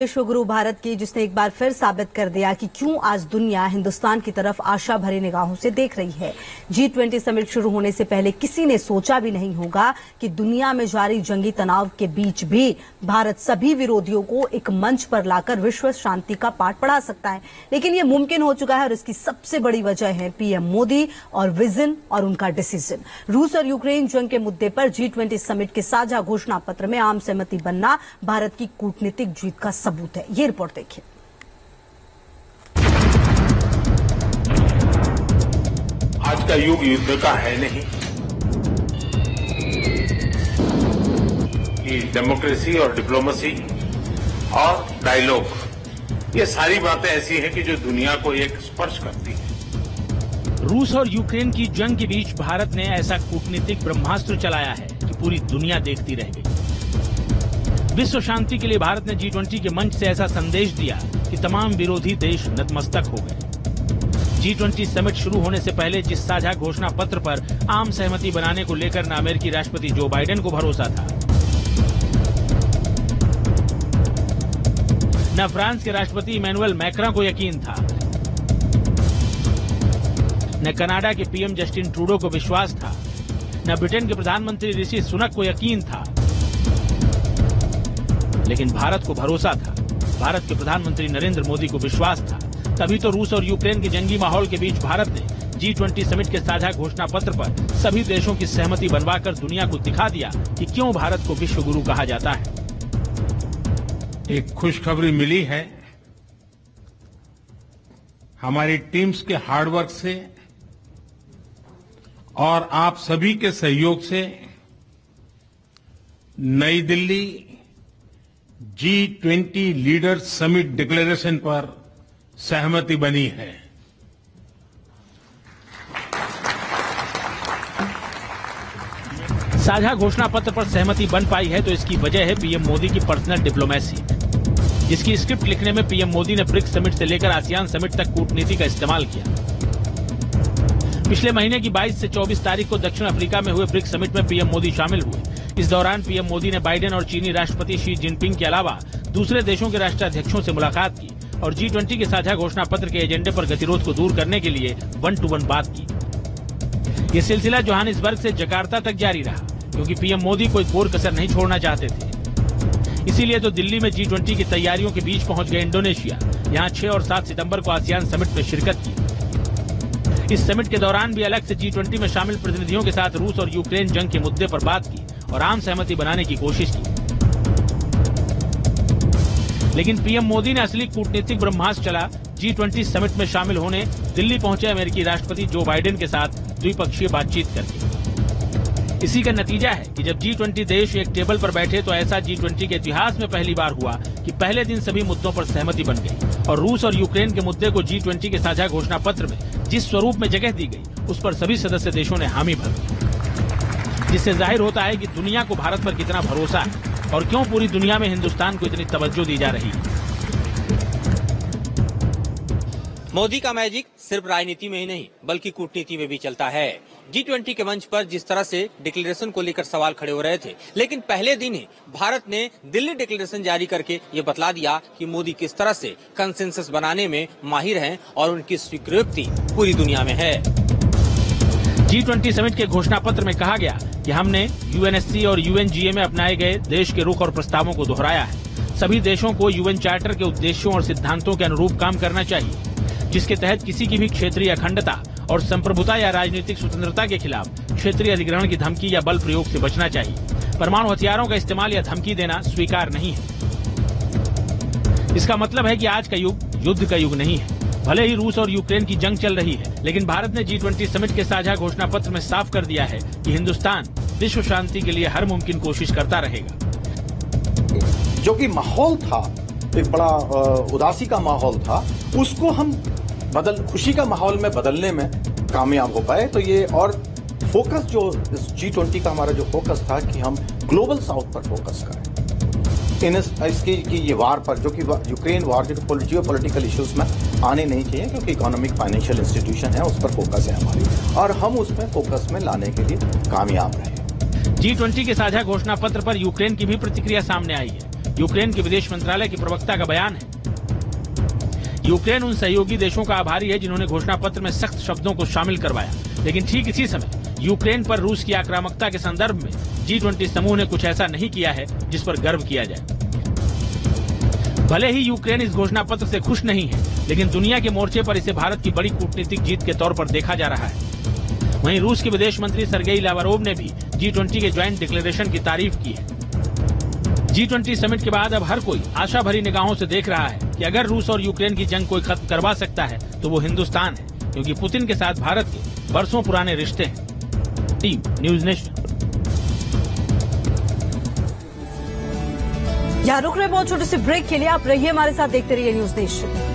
विश्वगुरु भारत की, जिसने एक बार फिर साबित कर दिया कि क्यों आज दुनिया हिंदुस्तान की तरफ आशा भरी निगाहों से देख रही है। G20 समिट शुरू होने से पहले किसी ने सोचा भी नहीं होगा कि दुनिया में जारी जंगी तनाव के बीच भी भारत सभी विरोधियों को एक मंच पर लाकर विश्व शांति का पाठ पढ़ा सकता है। लेकिन ये मुमकिन हो चुका है और इसकी सबसे बड़ी वजह है पीएम मोदी और विजन और उनका डिसीजन। रूस और यूक्रेन जंग के मुद्दे पर G20 समिट के साझा घोषणा पत्र में आम सहमति बनना भारत की कूटनीतिक जीत का सबूत है। ये रिपोर्ट देखिए। आज का युग युद्ध का है नहीं कि डेमोक्रेसी और डिप्लोमेसी और डायलॉग, ये सारी बातें ऐसी हैं कि जो दुनिया को एक स्पर्श करती है। रूस और यूक्रेन की जंग के बीच भारत ने ऐसा कूटनीतिक ब्रह्मास्त्र चलाया है कि पूरी दुनिया देखती रह गई। विश्व शांति के लिए भारत ने G20 के मंच से ऐसा संदेश दिया कि तमाम विरोधी देश नतमस्तक हो गए। G20 समिट शुरू होने से पहले जिस साझा घोषणा पत्र पर आम सहमति बनाने को लेकर न अमेरिकी राष्ट्रपति जो बाइडेन को भरोसा था, न फ्रांस के राष्ट्रपति इमैनुअल मैक्रों को यकीन था, न कनाडा के पीएम जस्टिन ट्रूडो को विश्वास था, न ब्रिटेन के प्रधानमंत्री ऋषि सुनक को यकीन था, लेकिन भारत को भरोसा था, भारत के प्रधानमंत्री नरेंद्र मोदी को विश्वास था। तभी तो रूस और यूक्रेन के जंगी माहौल के बीच भारत ने G20 समिट के साझा घोषणा पत्र पर सभी देशों की सहमति बनवाकर दुनिया को दिखा दिया कि क्यों भारत को विश्व गुरु कहा जाता है। एक खुशखबरी मिली है। हमारी टीम्स के हार्डवर्क से और आप सभी के सहयोग से नई Delhi G20 leaders summit declaration पर सहमति बनी है। साझा घोषणा पत्र पर सहमति बन पाई है तो इसकी वजह है पीएम मोदी की पर्सनल डिप्लोमेसी, जिसकी स्क्रिप्ट लिखने में पीएम मोदी ने ब्रिक्स समिट से लेकर आसियान समिट तक कूटनीति का इस्तेमाल किया। पिछले महीने की 22 से 24 तारीख को दक्षिण अफ्रीका में हुए ब्रिक्स समिट में पीएम मोदी शामिल हुए। इस दौरान पीएम मोदी ने बाइडेन और चीनी राष्ट्रपति शी जिनपिंग के अलावा दूसरे देशों के राष्ट्राध्यक्षों से मुलाकात की और G20 के साझा घोषणा पत्र के एजेंडे पर गतिरोध को दूर करने के लिए 1-to-1 बात की। ये सिलसिला जोहानिसबर्ग से जकार्ता तक जारी रहा, क्योंकि पीएम मोदी कोई कोर कसर नहीं छोड़ना चाहते थे। इसीलिए तो दिल्ली में G20 की तैयारियों के बीच पहुंच गए इंडोनेशिया। यहाँ 6 और 7 सितंबर को आसियान समिट में शिरकत की। इस समिट के दौरान भी अलग से G20 में शामिल प्रतिनिधियों के साथ रूस और यूक्रेन जंग के मुद्दे पर बात की और आम सहमति बनाने की कोशिश की। लेकिन पीएम मोदी ने असली कूटनीतिक ब्रह्मास्त्र चला G20 समिट में शामिल होने दिल्ली पहुंचे अमेरिकी राष्ट्रपति जो बाइडेन के साथ द्विपक्षीय बातचीत करके। इसी का नतीजा है कि जब G20 देश एक टेबल पर बैठे तो ऐसा G20 के इतिहास में पहली बार हुआ कि पहले दिन सभी मुद्दों पर सहमति बन गई और रूस और यूक्रेन के मुद्दे को G20 के साझा घोषणा पत्र में जिस स्वरूप में जगह दी गई उस पर सभी सदस्य देशों ने हामी भर दी, जिससे जाहिर होता है कि दुनिया को भारत पर कितना भरोसा है और क्यों पूरी दुनिया में हिंदुस्तान को इतनी तवज्जो दी जा रही है। मोदी का मैजिक सिर्फ राजनीति में ही नहीं बल्कि कूटनीति में भी चलता है। G20 के मंच पर जिस तरह से डिक्लेरेशन को लेकर सवाल खड़े हो रहे थे, लेकिन पहले दिन ही भारत ने दिल्ली डिक्लेरेशन जारी करके ये बतला दिया कि मोदी किस तरह से कंसेंसस बनाने में माहिर हैं और उनकी स्वीकृति पूरी दुनिया में है। G20 समिट के घोषणा पत्र में कहा गया कि हमने UNSC और UNGA में अपनाए गए देश के रुख और प्रस्तावों को दोहराया है। सभी देशों को UN चार्टर के उद्देश्यों और सिद्धांतों के अनुरूप काम करना चाहिए, जिसके तहत किसी की भी क्षेत्रीय अखंडता और संप्रभुता या राजनीतिक स्वतंत्रता के खिलाफ क्षेत्रीय अधिग्रहण की धमकी या बल प्रयोग से बचना चाहिए। परमाणु हथियारों का इस्तेमाल या धमकी देना स्वीकार नहीं है। इसका मतलब है कि आज का युग युद्ध का युग नहीं है। भले ही रूस और यूक्रेन की जंग चल रही है, लेकिन भारत ने G20 समिट के साझा घोषणा पत्र में साफ कर दिया है कि हिंदुस्तान विश्व शांति के लिए हर मुमकिन कोशिश करता रहेगा। जो कि माहौल था, एक बड़ा उदासी का माहौल था, उसको हम खुशी का माहौल में बदलने में कामयाब हो पाए। तो ये और फोकस जो G20 का हमारा जो फोकस था कि हम ग्लोबल साउथ पर फोकस करें, इसकी ये वार पर, जो कि यूक्रेन वार के जियो पॉलिटिकल इश्यूज में आने नहीं चाहिए, क्योंकि इकोनॉमिक फाइनेंशियल इंस्टीट्यूशन है, उस पर फोकस है हमारी, और हम उसमें फोकस में लाने के लिए कामयाब रहे। G20 के साझा घोषणा पत्र पर यूक्रेन की भी प्रतिक्रिया सामने आई है। यूक्रेन के विदेश मंत्रालय के प्रवक्ता का बयान है। यूक्रेन उन सहयोगी देशों का आभारी है जिन्होंने घोषणा पत्र में सख्त शब्दों को शामिल करवाया, लेकिन ठीक इसी समय यूक्रेन पर रूस की आक्रामकता के संदर्भ में G20 समूह ने कुछ ऐसा नहीं किया है जिस पर गर्व किया जाए। भले ही यूक्रेन इस घोषणा पत्र से खुश नहीं है, लेकिन दुनिया के मोर्चे पर इसे भारत की बड़ी कूटनीतिक जीत के तौर पर देखा जा रहा है। वहीं रूस के विदेश मंत्री सर्गेई लावरोव ने भी G20 के ज्वाइंट डिक्लेरेशन की तारीफ की है। G20 समिट के बाद अब हर कोई आशा भरी निगाहों से देख रहा है कि अगर रूस और यूक्रेन की जंग कोई खत्म करवा सकता है तो वो हिंदुस्तान है, क्योंकि पुतिन के साथ भारत के बरसों पुराने रिश्ते हैं। Team news nation. यहाँ रुक रहे बहुत छोटे से ब्रेक के लिए, आप रहिए हमारे साथ, देखते रहिए न्यूज नेशन।